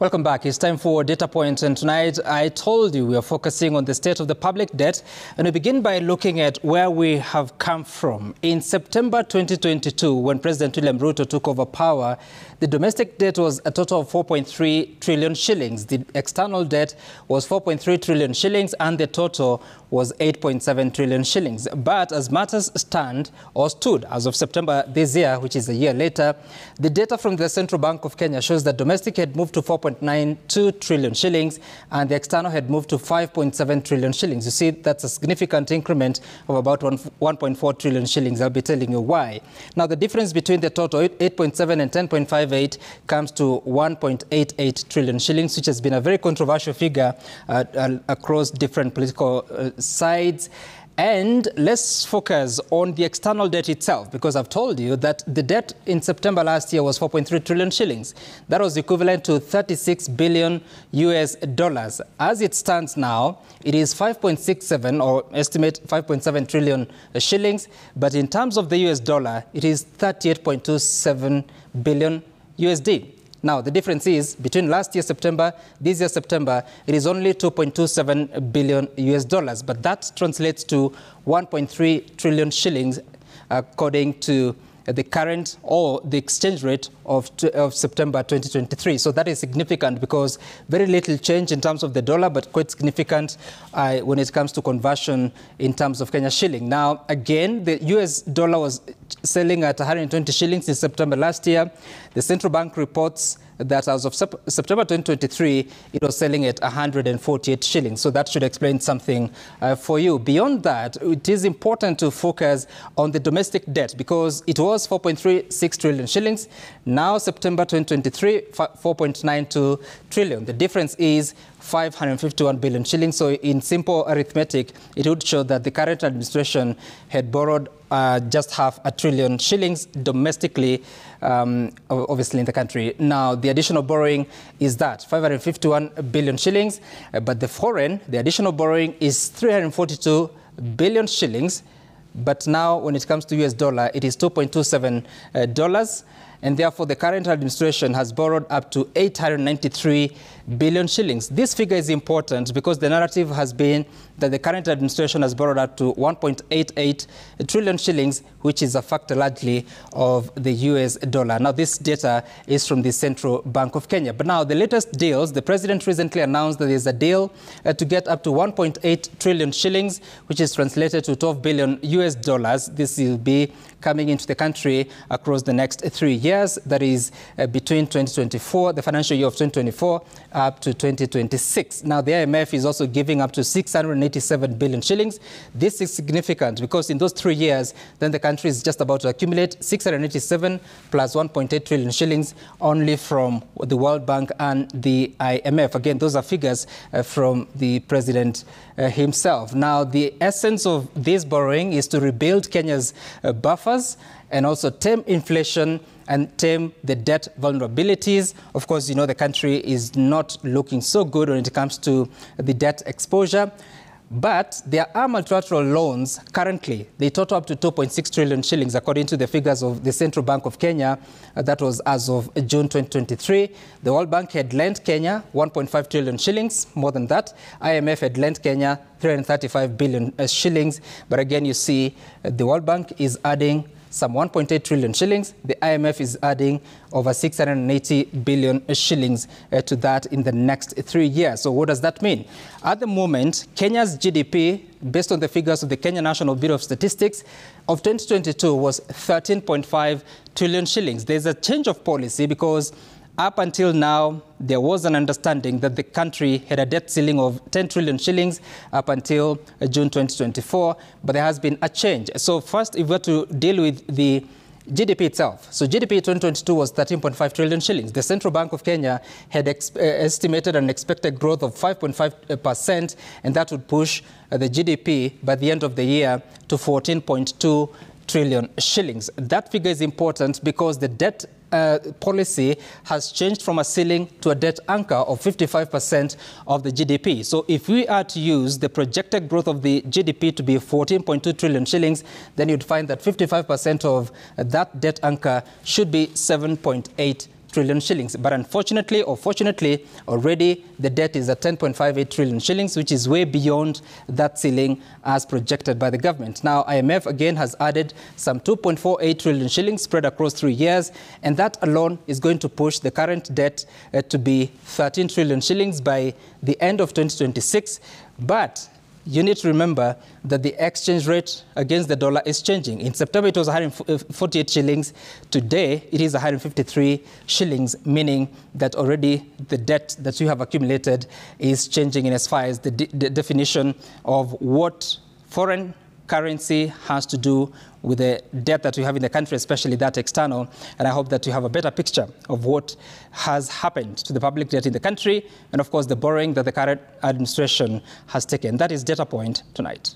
Welcome back. It's time for Data Point, and tonight I told you we are focusing on the state of the public debt, and we begin by looking at where we have come from. In September 2022, when President William Ruto took over power, the domestic debt was a total of 4.3 trillion shillings. The external debt was 4.3 trillion shillings, and the total was 8.7 trillion shillings. But as matters stand, or stood as of September this year, which is a year later, the data from the Central Bank of Kenya shows that domestic had moved to 4.92 trillion shillings, and the external had moved to 5.7 trillion shillings. You see, that's a significant increment of about 1.4 trillion shillings. I'll be telling you why. Now, the difference between the total 8.7 and 10.58 comes to 1.88 trillion shillings, which has been a very controversial figure across different political sides. And let's focus on the external debt itself, because I've told you that the debt in September last year was 4.3 trillion shillings. That was equivalent to 36 billion US dollars. As it stands now, it is 5.67, or estimate 5.7 trillion shillings. But in terms of the US dollar, it is 38.27 billion USD. Now, the difference is between last year September, this year September, it is only 2.27 billion US dollars. But that translates to 1.3 trillion shillings, according to the current or the exchange rate of September 2023. So that is significant, because very little change in terms of the dollar, but quite significant when it comes to conversion in terms of Kenya shilling. Now, again, the US dollar was selling at 120 shillings in September last year. The central bank reports that as of September 2023, it was selling at 148 shillings. So that should explain something for you. Beyond that, it is important to focus on the domestic debt, because it was 4.36 trillion shillings. Now, September 2023, 4.92 trillion. The difference is 551 billion shillings. So in simple arithmetic, it would show that the current administration had borrowed just half a trillion shillings domestically, obviously in the country. Now, the additional borrowing is that 551 billion shillings, but the additional borrowing is 342 billion shillings. But now, when it comes to US dollar, it is $2.27. And therefore, the current administration has borrowed up to 893 billion shillings. This figure is important because the narrative has been that the current administration has borrowed up to 1.88 trillion shillings, which is a factor largely of the US dollar. Now, this data is from the Central Bank of Kenya. But now, the latest deals, the president recently announced that there's a deal to get up to 1.8 trillion shillings, which is translated to 12 billion US dollars. This will be coming into the country across the next 3 years. That is between 2024, the financial year of 2024, up to 2026. Now, the IMF is also giving up to 687 billion shillings. This is significant because in those 3 years, then the country is just about to accumulate 687 plus 1.8 trillion shillings only from the World Bank and the IMF. Again, those are figures from the president himself. Now, the essence of this borrowing is to rebuild Kenya's buffers and also tame inflation and tame the debt vulnerabilities. Of course, you know, the country is not looking so good when it comes to the debt exposure. But there are multilateral loans currently. They total up to 2.6 trillion shillings, according to the figures of the Central Bank of Kenya. That was as of June 2023. The World Bank had lent Kenya 1.5 trillion shillings, more than that. IMF had lent Kenya 335 billion shillings. But again, you see, the World Bank is adding some 1.8 trillion shillings. The IMF is adding over 680 billion shillings to that in the next 3 years. So what does that mean? At the moment, Kenya's GDP, based on the figures of the Kenya National Bureau of Statistics, of 2022 was 13.5 trillion shillings. There's a change of policy because up until now, there was an understanding that the country had a debt ceiling of 10 trillion shillings up until June 2024, but there has been a change. So first, if we were to deal with the GDP itself. So GDP 2022 was 13.5 trillion shillings. The Central Bank of Kenya had estimated an expected growth of 5.5%, and that would push the GDP by the end of the year to 14.2 trillion shillings. That figure is important because the debt policy has changed from a ceiling to a debt anchor of 55% of the GDP. So if we are to use the projected growth of the GDP to be 14.2 trillion shillings, then you'd find that 55% of that debt anchor should be 7.8 trillion shillings. But unfortunately or fortunately, already the debt is at 10.58 trillion shillings, which is way beyond that ceiling as projected by the government. Now, IMF again has added some 2.48 trillion shillings spread across 3 years, and that alone is going to push the current debt to be 13 trillion shillings by the end of 2026. But you need to remember that the exchange rate against the dollar is changing. In September, it was 148 shillings. Today, it is 153 shillings, meaning that already the debt that you have accumulated is changing in as far as the definition of what foreign currency has to do with the debt that we have in the country, especially that external. And I hope that you have a better picture of what has happened to the public debt in the country and, of course, the borrowing that the current administration has taken. That is Data Point tonight.